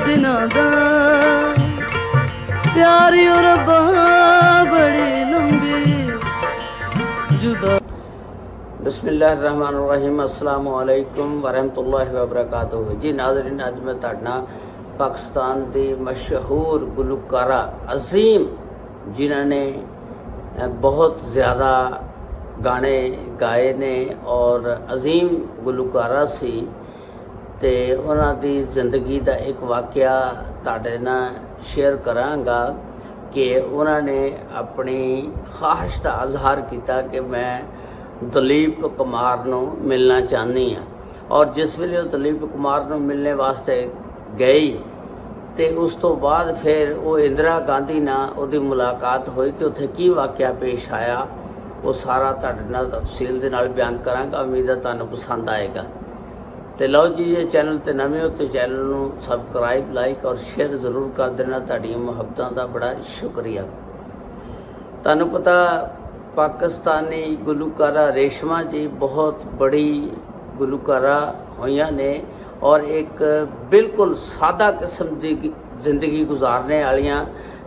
दिनां दा प्यारी ओ रब्बा बड़ी लंबी जुदा। बिस्मिल्लाहिर्रहमानिर्रहीम, अस्सलामु अलैकुम वरहमतुल्लाहि वबरकातुहू। जी नाज़रीन, अज मैं तुहाडे नाल पाकिस्तान की मशहूर गुलकारा अजीम जिन्होंने बहुत ज़्यादा गाने गाए ने और अजीम गुलकारा सी ते उन्हां दी ज़िंदगी का एक वाक़या तुहाडे नाल शेयर करांगा कि उन्होंने अपनी ख्वाहिश का इजहार किया कि मैं दलीप कुमार नूं मिलना चाहती हाँ। और जिस वेले दलीप कुमार नूं मिलने वास्ते गई तो उस तो बाद फिर वो इंदिरा गांधी नाल उहदी मुलाकात हुई तो उत्थे की वाक़या पेश आया वो सारा तुहाडे नाल तफसील दे नाल बयान करांगा। उम्मीद है तुहानूं पसंद आएगा। तो लो जी, जे चैनल ते नवे हो तो चैनल नूं सबसक्राइब लाइक और शेयर जरूर कर देना। तुहाडीआं मुहब्बतां दा बड़ा शुक्रिया। तुहानूं पता पाकिस्तानी गुलकारा रेशमा जी बहुत बड़ी गुलकारा होइयां ने और एक बिल्कुल सादा किस्म की जिंदगी गुजारने वालियां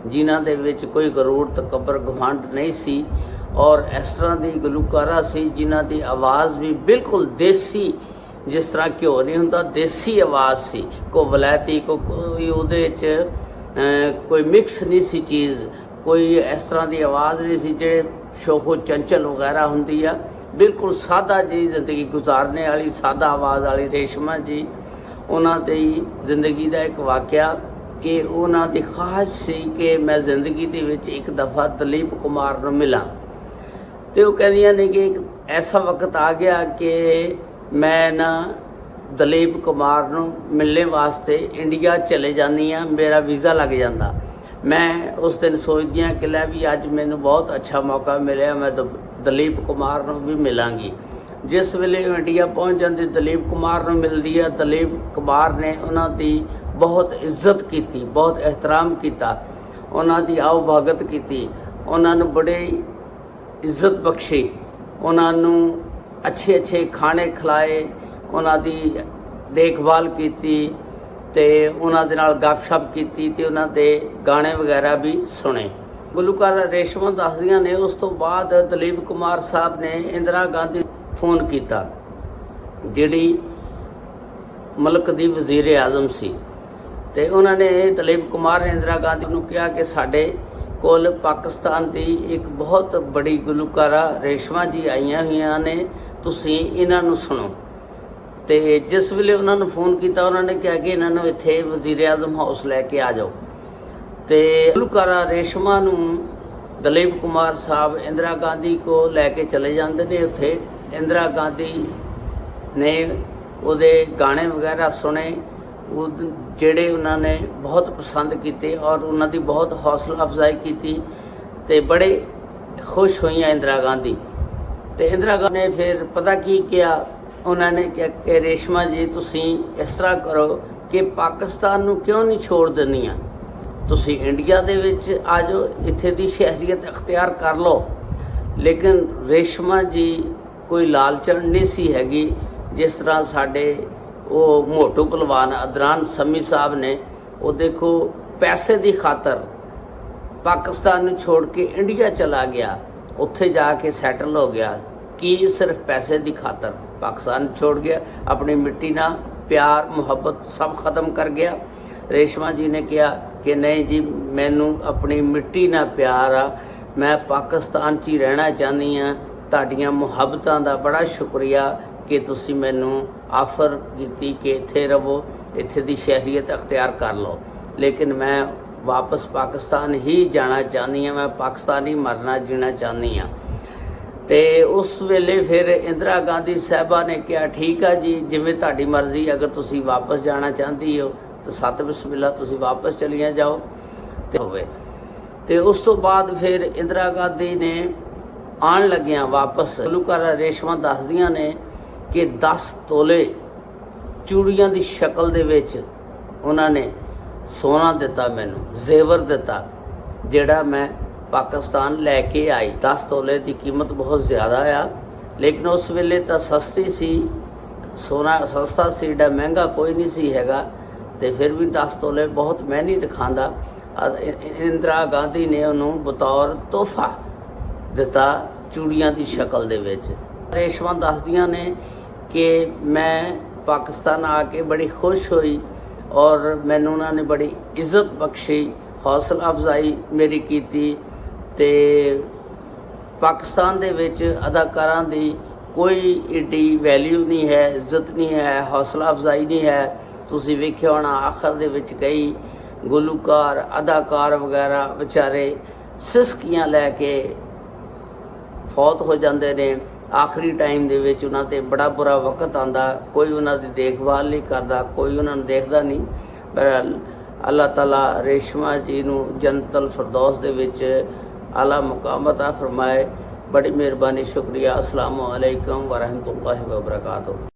जिन्हां दे विच कोई गरूर तकबर घमंड नहीं सी और इस तरह की गुलकारा सी जिन्हां दी आवाज़ भी बिल्कुल देसी, जिस तरह घ्यो नहीं होंदा देसी आवाज़ सी, कोई वलैती कोई उहदे च कोई मिक्स नहीं सी चीज़, कोई इस तरह की आवाज़ नहीं सी जिहड़े शोखो चंचल वगैरह होंदी आ। बिल्कुल सादा जी जिंदगी गुजारने वाली सादा आवाज़ वाली रेशमा जी उन्हां दी जिंदगी का एक वाक़या कि उन्हां दी ख्वाहिश सी कि मैं जिंदगी दे विच एक दफ़ा दलीप कुमार नूं मिलां। तो वो कहदियां ने कि एक ऐसा वक्त आ गया कि मैं ना दलीप कुमार नूं मिलने वास्ते इंडिया चले जानी हाँ, मेरा वीज़ा लग जाता। मैं उस दिन सोचदी हाँ कि लै भी अज मैनूं बहुत अच्छा मौका मिलिया, मैं दलीप कुमार नूं भी मिलांगी। जिस वेले इंडिया पहुँच जाती दलीप कुमार नूं मिलदी है, दलीप कुमार ने उन्हां दी बहुत इज्जत की, बहुत एहतराम किया, उन्हां दी आओ भगत की, उन्हां नूं बड़े इज्जत बख्शी, उन्हां नूं अच्छे अच्छे खाने खिलाए, उन्हां दी देखभाल की ते उन्हां दे नाल गपशप की ते उन्हां दे गाने वगैरह भी सुने। गुलकारा रेशमा दसदियां ने उस तो बाद दलीप कुमार साहब ने इंदिरा गांधी फोन किया जिहड़ी मुल्क दी वजीर आज़म सी ते उन्होंने दलीप कुमार ने इंदिरा गांधी नूं कहा कि साडे कोल पाकिस्तान की एक बहुत बड़ी गुलकारा रेशमा जी आईयां हुई ने, तुसीं इन्हां नूं सुनो। तो जिस वेले उन्होंने फ़ोन किया उन्होंने कहा कि इन्होंने इत्थे वजीर आज़म हाउस लैके आ जाओ। तो गुलकारा रेशमा नूं दलीप कुमार साहब इंदिरा गांधी को लैके चले जाते हैं। उत्थे इंदिरा गांधी ने उहदे गाने वगैरह सुने जिहड़े उन्होंने बहुत पसंद किए और उन्होंने बहुत हौसला अफजाई की ते बड़े खुश हुई इंदिरा गांधी। तो इंदिरा गांधी ने फिर पता की किया, उन्होंने क्या कि रेशमा जी तुसीं इस तरह करो कि पाकिस्तान नूं क्यों नहीं छोड़ दिंदियां, तुसीं इंडिया दे विच आ जाओ, इत्थे दी शहरीयत अख्तियार कर लो। लेकिन रेशमा जी कोई लालचन नहीं सी हैगी, जिस तरह साडे वो मोटू पहलवान अदनान समी साहब ने वो देखो पैसे की खातर पाकिस्तान नूं छोड़ के इंडिया चला गया, उत्थे जाके सैटल हो गया कि सिर्फ पैसे की खातर पाकिस्तान छोड़ गया, अपनी मिट्टी ना प्यार मुहब्बत सब ख़त्म कर गया। रेशमा जी ने कहा कि नहीं जी, मैनू अपनी मिट्टी ना प्यार आ, मैं पाकिस्तान च ही रहना चाहती हाँ, तुहाडीआं मुहब्बतां दा बड़ा शुक्रिया कि तुसीं मैनू आफर की कि इत्थे रवो, इत्थे दी शहरीयत अख्तियार कर लो, लेकिन मैं वापस पाकिस्तान ही जाना चाहती हाँ, मैं पाकिस्तान ही मरना जीना चाहती हाँ। तो उस वेले फिर इंदिरा गांधी साहबा ने कहा ठीक है जी, जिमें तुहाडी मर्जी, अगर तुसी वापस जाना चाहती हो तो सत बिस्मिल्ला तुसी वापस चलिया जाओ। तो उस तो बाद फिर इंदिरा गांधी ने आन लगिया वापस, गुलकारा रेशमा दसदियां ने कि 10 तोले चूड़ियां की शक्ल दे विच उन्होंने सोना दिता, मैनू जेवर दिता, जिहड़ा मैं पाकिस्तान लैके आई। 10 तोले की कीमत बहुत ज़्यादा आ, लेकिन उस वेले तो सस्ती सी, सोना सस्ता सी, एडा महंगा कोई नहीं सी हैगा। ਤੇ ਫਿਰ ਵੀ 10 ਤੋਲੇ ਬਹੁਤ ਮੈਂ ਨਹੀਂ ਦਿਖਾਉਂਦਾ। ਇੰਦਰਾ ਗਾਂਧੀ ਨੇ ਉਹਨੂੰ ਬਤੌਰ ਤੋਹਫਾ ਦਿੱਤਾ ਚੂੜੀਆਂ ਦੀ ਸ਼ਕਲ ਦੇ ਵਿੱਚ। ਰੇਸ਼ਮਾ ਦੱਸਦੀਆਂ ਨੇ ਕਿ ਮੈਂ ਪਾਕਿਸਤਾਨ ਆ ਕੇ ਬੜੀ ਖੁਸ਼ ਹੋਈ ਔਰ ਮੈਨੂੰ ਉਹਨਾਂ ਨੇ ਬੜੀ ਇੱਜ਼ਤ ਬਖਸ਼ੀ, ਹੌਸਲਾ ਅਫਜ਼ਾਈ ਮੇਰੀ ਕੀਤੀ। ਤੇ ਪਾਕਿਸਤਾਨ ਦੇ ਵਿੱਚ ਅਦਾਕਾਰਾਂ ਦੀ ਕੋਈ ਏਡੀ ਵੈਲਿਊ ਨਹੀਂ ਹੈ, ਇੱਜ਼ਤ ਨਹੀਂ ਹੈ, ਹੌਸਲਾ ਅਫਜ਼ਾਈ ਨਹੀਂ ਹੈ। ਤੁਸੀਂ ਵੇਖਿਆ ਹੋਣਾ ਆਖਰ ਦੇ ਵਿੱਚ ਕਈ ਗੁਲੂਕਾਰ ਅਦਾਕਾਰ ਵਗੈਰਾ ਵਿਚਾਰੇ ਸਿਸਕੀਆਂ ਲੈ ਕੇ ਫੌਤ ਹੋ ਜਾਂਦੇ ਨੇ। ਆਖਰੀ ਟਾਈਮ ਦੇ ਵਿੱਚ ਉਹਨਾਂ 'ਤੇ ਬੜਾ ਬੁਰਾ ਵਕਤ ਆਉਂਦਾ, ਕੋਈ ਉਹਨਾਂ ਦੀ ਦੇਖਭਾਲ ਨਹੀਂ ਕਰਦਾ, ਕੋਈ ਉਹਨਾਂ ਨੂੰ ਦੇਖਦਾ ਨਹੀਂ। ਪਰ ਅੱਲਾਹ ਤਾਲਾ ਰੇਸ਼ਮਾ ਜੀ ਨੂੰ ਜੰਨਤੁਲ ਫਿਰਦੌਸ ਦੇ ਵਿੱਚ ਆਲਾ ਮੁਕਾਮ ਅਤਾ ਫਰਮਾਏ। बड़ी मेहरबानी, शुक्रिया। अस्सलामु अलैकुम वरहमतुल्लाहि वबरकातुहू।